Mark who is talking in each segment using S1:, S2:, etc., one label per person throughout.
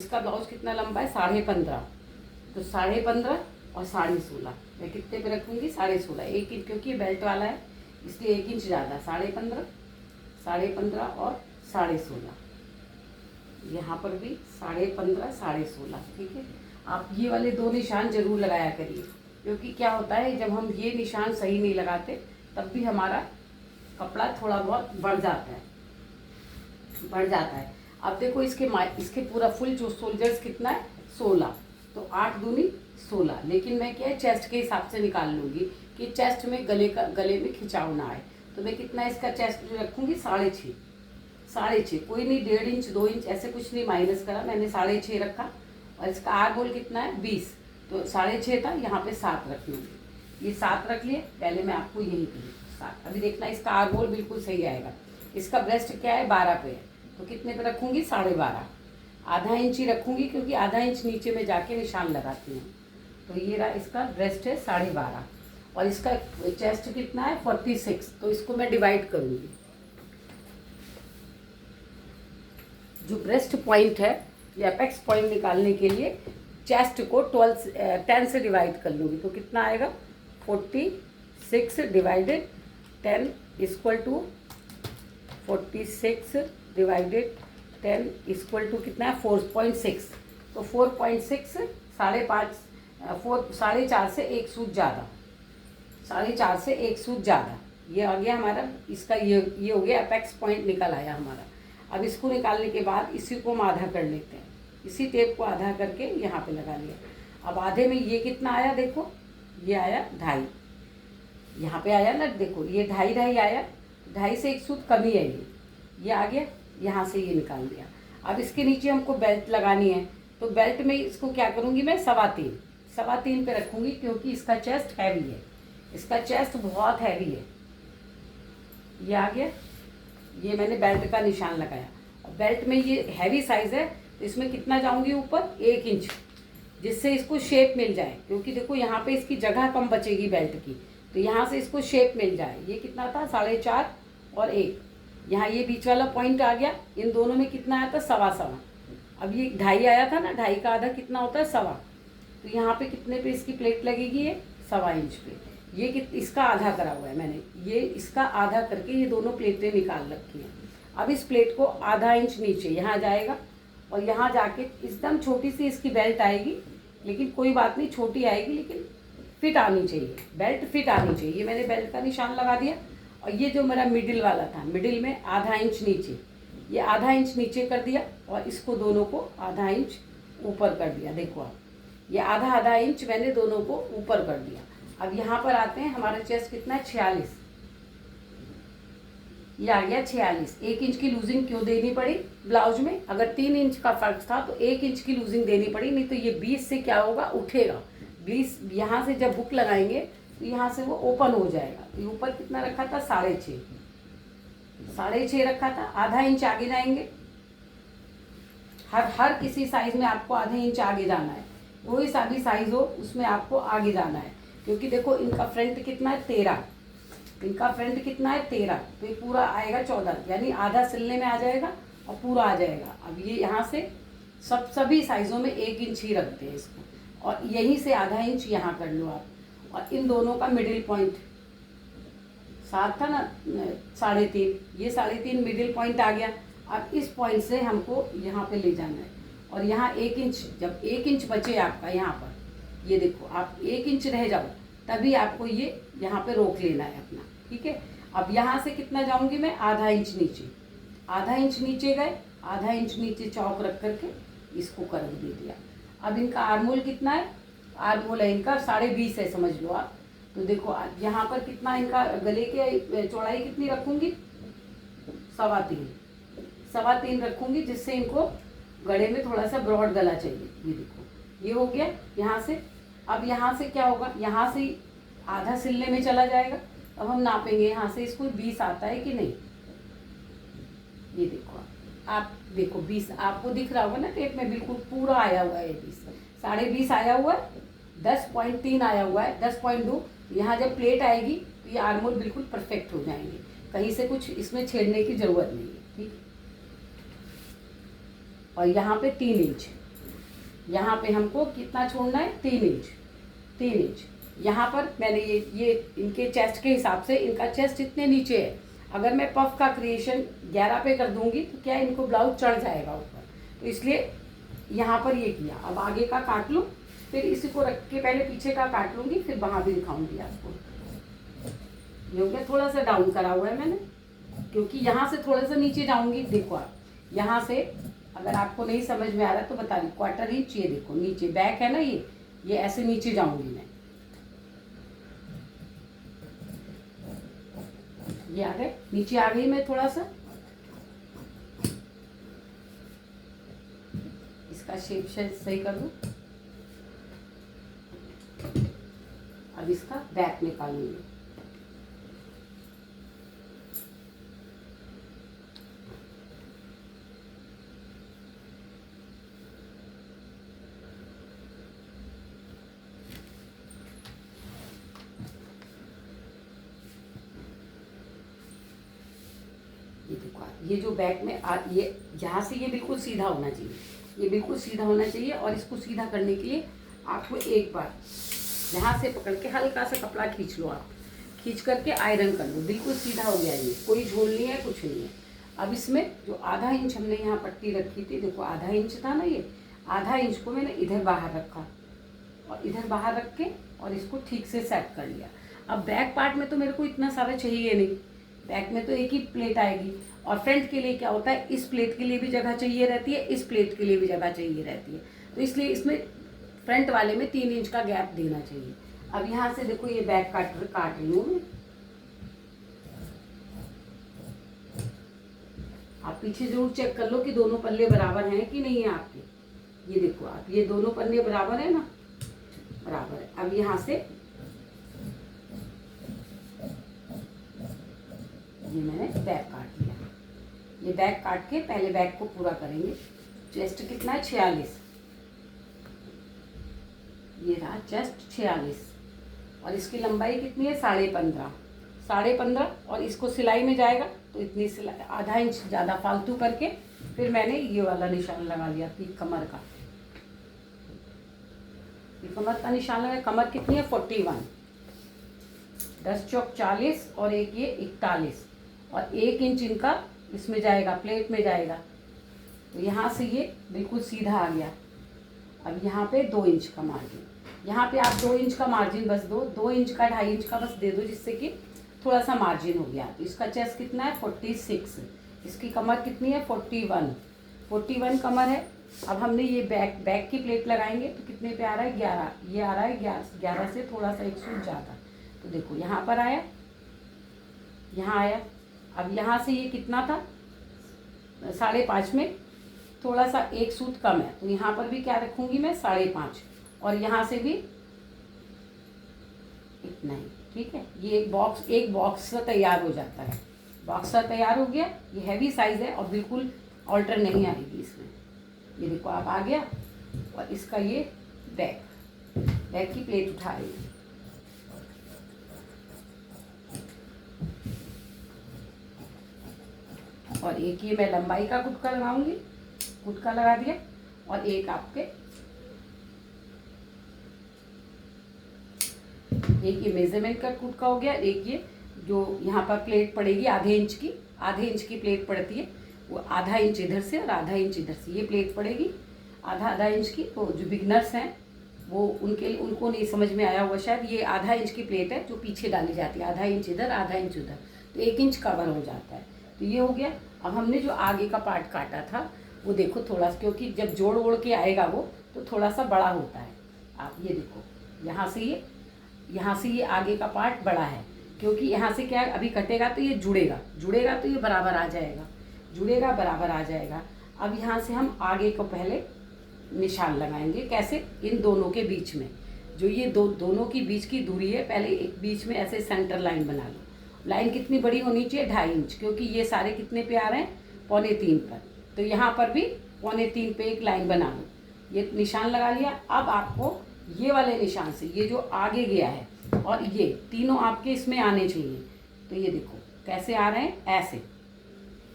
S1: इसका ब्लाउज कितना लंबा है 15.5, तो 15.5 और 16.5 मैं कितने पे रखूँगी 16.5, 1 इंच, क्योंकि ये बेल्ट वाला है इसलिए 1 इंच ज़्यादा, 15.5, 15.5 और 16.5। यहाँ पर भी 15.5, 16.5, ठीक है। आप ये वाले 2 निशान जरूर लगाया करिए, क्योंकि क्या होता है जब हम ये निशान सही नहीं लगाते तब भी हमारा कपड़ा थोड़ा बहुत बढ़ जाता है। अब देखो इसके पूरा फुल जो सोल्जर्स कितना है 16, तो 8 दूनी 16, लेकिन मैं क्या है चेस्ट के हिसाब से निकाल लूँगी कि चेस्ट में गले में खिंचाव ना आए। तो मैं कितना इसका चेस्ट रखूँगी 6.5, कोई नहीं 1.5 इंच 2 इंच ऐसे कुछ नहीं माइनस करा, मैंने 6.5 रखा। और इसका आर बोल कितना है 20, तो 6.5 था, यहाँ पे 7 रख लूँगी। ये 7 रख लिए, पहले मैं आपको यही कही 7। अभी देखना इसका आर बोल बिल्कुल सही आएगा। इसका ब्रेस्ट क्या है 12 पे है, तो कितने पे रखूँगी 12.5, आधा इंच ही रखूँगी, क्योंकि आधा इंच नीचे में जाके निशान लगाती हूँ। तो ये रहा इसका ब्रेस्ट है 12.5, और इसका चेस्ट कितना है 46, तो इसको मैं डिवाइड करूँगी। जो ब्रेस्ट पॉइंट है या एपेक्स पॉइंट निकालने के लिए चेस्ट को 10 से डिवाइड कर लूँगी, तो कितना आएगा 46 divided 10 equal to 46 divided 10 equal to कितना है 4.6, तो 4.6 4.5 से 1 सूत ज़्यादा, 4.5 से 1 सूत ज़्यादा, ये आ गया हमारा। इसका ये हो गया एपेक्स पॉइंट निकल आया हमारा। अब इसको निकालने के बाद इसी को हम आधा कर लेते हैं, इसी टेप को आधा करके यहाँ पे लगा लिया। अब आधे में ये कितना आया देखो, ये आया 2.5, यहाँ पे आया ना देखो, ये 2.5 आया, 2.5 से 1 सूत कमी है, ये आ गया, यहाँ से ये निकाल दिया। अब इसके नीचे हमको बेल्ट लगानी है, तो बेल्ट में इसको क्या करूँगी मैं 3.25 पे रखूँगी, क्योंकि इसका चेस्ट हैवी है, इसका चेस्ट बहुत हैवी है। ये आ गया, ये मैंने बेल्ट का निशान लगाया। और बेल्ट में ये हैवी साइज़ है, तो इसमें कितना जाऊँगी ऊपर 1 इंच, जिससे इसको शेप मिल जाए, क्योंकि देखो यहाँ पे इसकी जगह कम बचेगी बेल्ट की, तो यहाँ से इसको शेप मिल जाए। ये कितना था 4.5 और 1, यहाँ ये बीच वाला पॉइंट आ गया, इन दोनों में कितना आया था 1.25। अब ये 2.5 आया था ना, 2.5 का आधा कितना होता है 1.25, तो यहाँ पे कितने पे इसकी प्लेट लगेगी, ये 1.25 इंच पे। ये इसका आधा करा हुआ है मैंने, ये इसका आधा करके ये दोनों प्लेटें निकाल रखी हैं। अब इस प्लेट को आधा इंच नीचे यहाँ जाएगा, और यहाँ जाके एकदम छोटी सी इसकी बेल्ट आएगी, लेकिन कोई बात नहीं, छोटी आएगी लेकिन फिट आनी चाहिए, बेल्ट फिट आनी चाहिए। ये मैंने बेल्ट का निशान लगा दिया। और ये जो मेरा मिडिल वाला था, मिडिल में आधा इंच नीचे, ये आधा इंच नीचे कर दिया, और इसको दोनों को आधा इंच ऊपर कर दिया। देखो आप, ये आधा इंच मैंने दोनों को ऊपर कर दिया। अब यहाँ पर आते हैं, हमारा चेस्ट कितना है 46, ये आ गया 46। 1 इंच की लूजिंग क्यों देनी पड़ी ब्लाउज में, अगर 3 इंच का फर्क था तो 1 इंच की लूजिंग देनी पड़ी, नहीं तो ये 20 से क्या होगा उठेगा। 20 यहाँ से जब हुक लगाएंगे तो यहाँ से वो ओपन हो जाएगा। ये ऊपर कितना रखा था 6.5 रखा था, आधा इंच आगे जाएंगे। हर किसी साइज में आपको आधे इंच आगे जाना है, कोई सा भी साइज हो उसमें आपको आगे जाना है, क्योंकि देखो इनका फ्रंट कितना है 13, इनका फ्रंट कितना है 13, तो ये पूरा आएगा 14, यानी आधा सिलने में आ जाएगा और पूरा आ जाएगा। अब ये यहाँ से सभी साइज़ों में 1 इंच ही रखते हैं इसको, और यहीं से आधा इंच यहाँ कर लो आप। और इन दोनों का मिडिल पॉइंट 7 था ना 3.5, ये 3.5 मिडिल पॉइंट आ गया। अब इस पॉइंट से हमको यहाँ पे ले जाना है, और यहाँ 1 इंच, जब 1 इंच बचे आपका यहाँ पर, ये देखो आप 1 इंच रह जाओ, तभी आपको ये यहाँ पे रोक लेना है अपना, ठीक है। अब यहाँ से कितना जाऊँगी मैं आधा इंच नीचे, आधा इंच नीचे गए, आधा इंच नीचे चौक रख करके इसको कर्व दे दिया। अब इनका आर्मोल कितना है, आर्मोल है इनका 20.5 है समझ लो आप। तो देखो यहाँ पर कितना इनका गले के चौड़ाई कितनी रखूँगी 3.25 रखूँगी, जिससे इनको गले में थोड़ा सा ब्रॉड गला चाहिए। ये देखो ये हो गया यहाँ से। अब यहाँ से क्या होगा, यहाँ से आधा सिलने में चला जाएगा। अब हम नापेंगे यहाँ से इसको 20 आता है कि नहीं, ये देखो आप देखो 20 आपको दिख रहा होगा ना टेप में, बिल्कुल पूरा आया हुआ है 20, 20.5 आया हुआ है, 10.3 आया हुआ है, 10.2। यहाँ जब प्लेट आएगी तो ये आर्मोल बिल्कुल परफेक्ट हो जाएंगे, कहीं से कुछ इसमें छेड़ने की ज़रूरत नहीं है, ठीक। और यहाँ पे 3 इंच यहाँ पे हमको कितना छोड़ना है, 3 इंच, 3 इंच। यहाँ पर मैंने ये इनके चेस्ट के हिसाब से, इनका चेस्ट इतने नीचे है, अगर मैं पफ का क्रिएशन 11 पे कर दूंगी तो क्या इनको ब्लाउज चढ़ जाएगा ऊपर, तो इसलिए यहाँ पर ये किया। अब आगे का काट लूँ, फिर इसी को रख के पहले पीछे का काट लूँगी, फिर वहाँ भी दिखाऊंगी आपको। ये हो गया, थोड़ा सा डाउन करा हुआ है मैंने, क्योंकि यहाँ से थोड़ा सा नीचे जाऊँगी। देखो आप यहाँ से, अगर आपको नहीं समझ में आ रहा तो बता रही, 1/4 इंच ये देखो नीचे बैक है ना, ये ऐसे नीचे जाऊँगी मैं। ये आ गए, नीचे आ गई मैं थोड़ा सा। इसका शेप सही कर दूँ। अब इसका बैक निकालूंगी। ये देखो, ये जो बैक में ये यहाँ से ये बिल्कुल सीधा होना चाहिए, ये बिल्कुल सीधा होना चाहिए। और इसको सीधा करने के लिए आपको एक बार यहाँ से पकड़ के हल्का सा कपड़ा खींच लो, आप खींच करके आयरन कर लो, बिल्कुल सीधा हो गया। ये कोई झोल नहीं है, कुछ नहीं है। अब इसमें जो आधा इंच हमने यहाँ पट्टी रखी थी, देखो आधा इंच था ना, ये आधा इंच को मैंने इधर बाहर रखा और इधर बाहर रख के और इसको ठीक से सेट कर लिया। अब बैक पार्ट में तो मेरे को इतना सारा चाहिए नहीं, बैक में तो एक ही प्लेट आएगी। और फ्रंट के लिए क्या होता है, इस प्लेट के लिए भी जगह चाहिए रहती है, इस प्लेट के लिए भी जगह चाहिए रहती है, तो इसलिए इसमें फ्रंट वाले में 3 इंच का गैप देना चाहिए। अब यहाँ से देखो ये बैक काट रही हूँ मैं। आप पीछे जरूर चेक कर लो कि दोनों पल्ले बराबर हैं कि नहीं है आपके। ये देखो आप, ये दोनों पल्ले बराबर है ना, बराबर है। अब यहाँ से ये मैंने बैक काट लिया। ये बैक काट के पहले बैक को पूरा करेंगे। चेस्ट कितना है, 46। ये रहा चेस्ट 46 और इसकी लंबाई कितनी है, 15.5, 15.5। और इसको सिलाई में जाएगा तो इतनी सिलाई, आधा इंच ज़्यादा फालतू करके फिर मैंने ये वाला निशान लगा लिया कि कमर का, ये कमर का निशान लगा। कमर कितनी है, 41, 10 चौक 40 और एक ये 41 और 1 इंच इनका इसमें जाएगा, प्लेट में जाएगा। तो यहाँ से ये बिल्कुल सीधा आ गया। अब यहाँ पे 2 इंच का मार्जिन, यहाँ पे आप 2 इंच का मार्जिन बस दो, 2 इंच का 2.5 इंच का बस दे दो, जिससे कि थोड़ा सा मार्जिन हो गया। तो इसका चेस्ट कितना है, 46, इसकी कमर कितनी है, 41 कमर है। अब हमने ये बैक की प्लेट लगाएंगे तो कितने पे आ रहा है, 11, ये आ रहा है 11 से थोड़ा सा 1 सूट ज़्यादा। तो देखो यहाँ पर आया, यहाँ आया। अब यहाँ से ये कितना था, 5.5 में थोड़ा सा 1 सूत कम है, तो यहाँ पर भी क्या रखूँगी मैं, 5.5 और यहाँ से भी इतना ही। ठीक है, ये एक बॉक्स तैयार हो जाता है। बॉक्सर तैयार हो गया। ये हैवी साइज़ है और बिल्कुल ऑल्टर नहीं आएगी इसमें। ये देखो आप, आ गया। और इसका ये बैक की प्लेट उठा रही है। और एक ये मैं लंबाई का गुटका लगाऊंगी, गुटका लगा दिया। और एक आपके एक ये मेजरमेंट का गुटका हो गया। एक ये जो यहाँ पर प्लेट पड़ेगी आधे इंच की प्लेट पड़ती है, वो आधा इंच इधर से और आधा इंच इधर से ये प्लेट पड़ेगी, आधा इंच की। तो जो बिगनर्स हैं वो उनको नहीं समझ में आया हुआ शायद, ये आधा इंच की प्लेट है जो पीछे डाली जाती है, आधा इंच इधर आधा इंच उधर, तो 1 इंच कवर हो जाता है। तो ये हो गया। अब हमने जो आगे का पार्ट काटा था वो देखो थोड़ा सा, क्योंकि जब जोड़ ओढ़ के आएगा वो तो थोड़ा सा बड़ा होता है। आप ये देखो, यहाँ से ये आगे का पार्ट बड़ा है, क्योंकि यहाँ से क्या है, अभी कटेगा तो ये जुड़ेगा तो ये बराबर आ जाएगा, अब यहाँ से हम आगे को पहले निशान लगाएंगे। कैसे, इन दोनों के बीच में जो ये दोनों की बीच की दूरी है, पहले एक बीच में ऐसे सेंटर लाइन बना लो। लाइन कितनी बड़ी होनी चाहिए, 2.5 इंच, क्योंकि ये सारे कितने पे आ रहे हैं, 2.25 पर। तो यहाँ पर भी 2.25 पे एक लाइन बना लो। ये निशान लगा लिया। अब आपको ये वाले निशान से, ये जो आगे गया है और ये तीनों आपके इसमें आने चाहिए। तो ये देखो कैसे आ रहे हैं,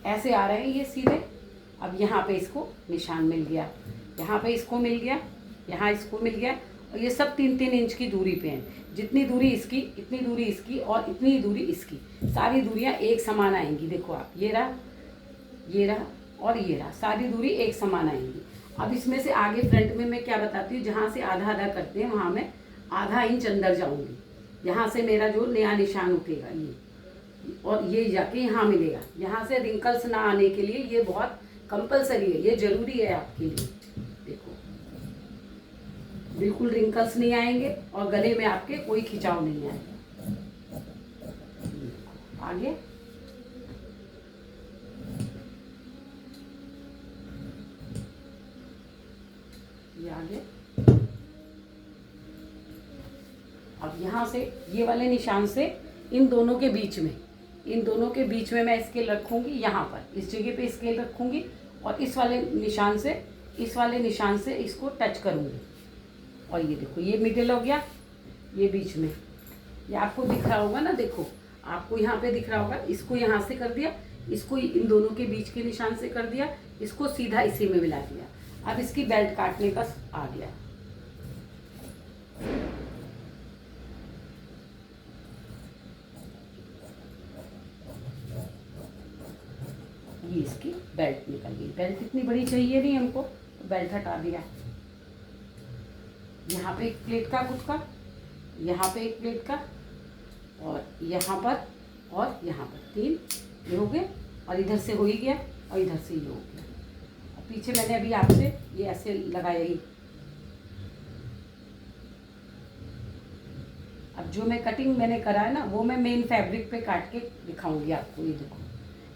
S1: ऐसे आ रहे हैं ये सीधे। अब यहाँ पे इसको निशान मिल गया, यहाँ पे इसको मिल गया, यहाँ इसको मिल गया, और ये सब 3-3 इंच की दूरी पे हैं। जितनी दूरी इसकी, इतनी दूरी इसकी, और इतनी दूरी इसकी, सारी दूरियाँ एक समान आएंगी। देखो आप, ये रहा, ये रहा और ये रहा, सारी दूरी एक समान आएंगी। अब इसमें से आगे फ्रंट में मैं क्या बताती हूँ, जहाँ से आधा आधा करते हैं वहाँ मैं आधा इंच अंदर जाऊँगी। यहाँ से मेरा जो नया निशान उठेगा ये, और ये जाके यहाँ मिलेगा। यहाँ से रिंकल्स ना आने के लिए ये बहुत कंपलसरी है, ये ज़रूरी है आपके लिए। देखो, बिल्कुल रिंकल्स नहीं आएंगे और गले में आपके कोई खिंचाव नहीं आएगा। आगे ये आगे, अब यहाँ से ये वाले निशान से इन दोनों के बीच में, इन दोनों के बीच में मैं स्केल रखूँगी। यहाँ पर इस जगह पे स्केल रखूँगी और इस वाले निशान से, इस वाले निशान से इसको टच करूँगी। और ये देखो, ये मिडिल हो गया, ये बीच में, ये आपको दिख रहा होगा ना, देखो आपको यहाँ पे दिख रहा होगा। इसको यहाँ से कर दिया, इसको इन दोनों के बीच के निशान से कर दिया, इसको सीधा इसी में मिला दिया। अब इसकी बेल्ट काटने का आ गया। ये इसकी बेल्ट निकल गई। बेल्ट इतनी बड़ी चाहिए नहीं हमको, तो बेल्ट हटा दिया। यहाँ पे एक प्लेट का कुछ का, यहाँ पे एक प्लेट का, और यहाँ पर और यहाँ पर 3 ये हो गए, और इधर से हो ही गया, और इधर से ये हो गया। और पीछे मैंने अभी आपसे ये ऐसे लगाया ही। अब जो मैं कटिंग मैंने करा है ना, वो मैं मेन फैब्रिक पे काट के दिखाऊंगी आपको। ये देखो,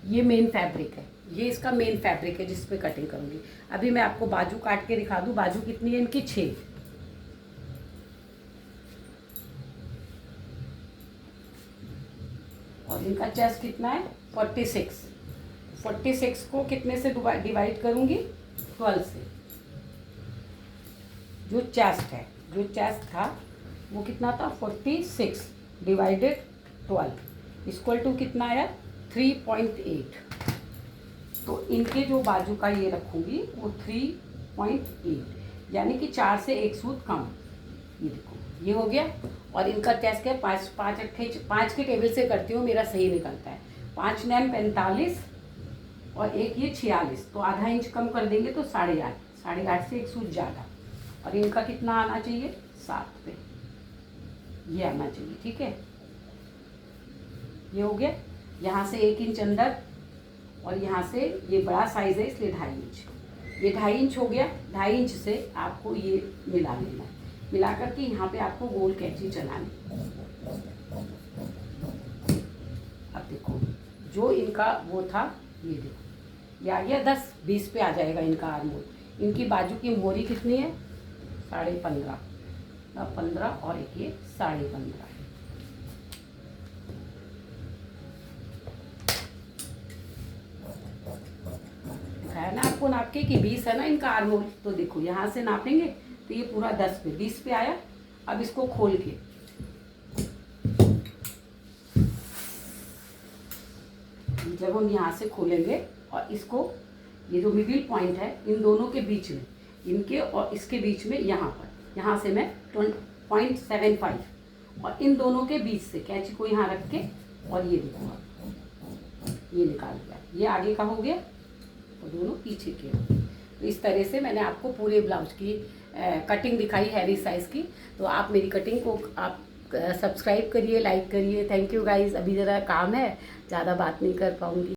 S1: ये मेन फैब्रिक है, ये इसका मेन फैब्रिक है जिस पे कटिंग करूँगी। अभी मैं आपको बाजू काट के दिखा दूँ। बाजू कितनी है इनकी? 6। और इनका चेस्ट कितना है? 46। 46 को कितने से डिवाइड करूँगी? 12 से। जो चेस्ट है, जो चेस्ट था वो कितना था? 46 डिवाइडेड 12 इक्वल टू कितना आया? 3.8। तो इनके जो बाजू का ये रखूँगी वो 3.8, यानी कि 4 से 1 सूत कम। ये देखो, ये हो गया। और इनका चेस्ट क्या है? 5 के टेबल से करती हूँ, मेरा सही निकलता है। 5 9 45 और एक ये 46, तो आधा इंच कम कर देंगे तो 8.5। 8.5 से 1 सूत ज़्यादा। और इनका कितना आना चाहिए? 7 पे ये आना चाहिए। ठीक है, ये हो गया। यहाँ से 1 इंच अंदर, और यहाँ से ये बड़ा साइज़ है इसलिए 2.5 इंच। ये 2.5 इंच हो गया। 2.5 इंच से आपको ये मिला लेना है। मिला करके यहाँ पे आपको गोल कैंची चलानी। अब देखो, जो इनका वो था, ये देखो ये आ गया 10, 20 पे आ जाएगा इनका आर्मोल। इनकी बाजू की मोहरी कितनी है? 15.5। 15 और एक ये 15.5। दिखाया ना आपको नाप के कि 20 है ना इनका आर्मोल। तो देखो यहाँ से नापेंगे तो ये पूरा 10 पे 20 पे आया। अब इसको खोल के जब हम यहाँ से खोलेंगे और इसको, ये जो मिडिल पॉइंट है इन दोनों के बीच में, इनके और इसके बीच में, यहाँ पर, यहाँ से मैं 0.75 और इन दोनों के बीच से कैंची को यहाँ रख के, और ये देखो ये निकाल दिया। ये आगे का हो गया और दोनों पीछे के हो गए। तो इस तरह से मैंने आपको पूरे ब्लाउज की कटिंग दिखाई हैवी साइज़ की। तो आप मेरी कटिंग को आप सब्सक्राइब करिए, लाइक करिए। Thank you guys. अभी ज़रा काम है, ज़्यादा बात नहीं कर पाऊँगी।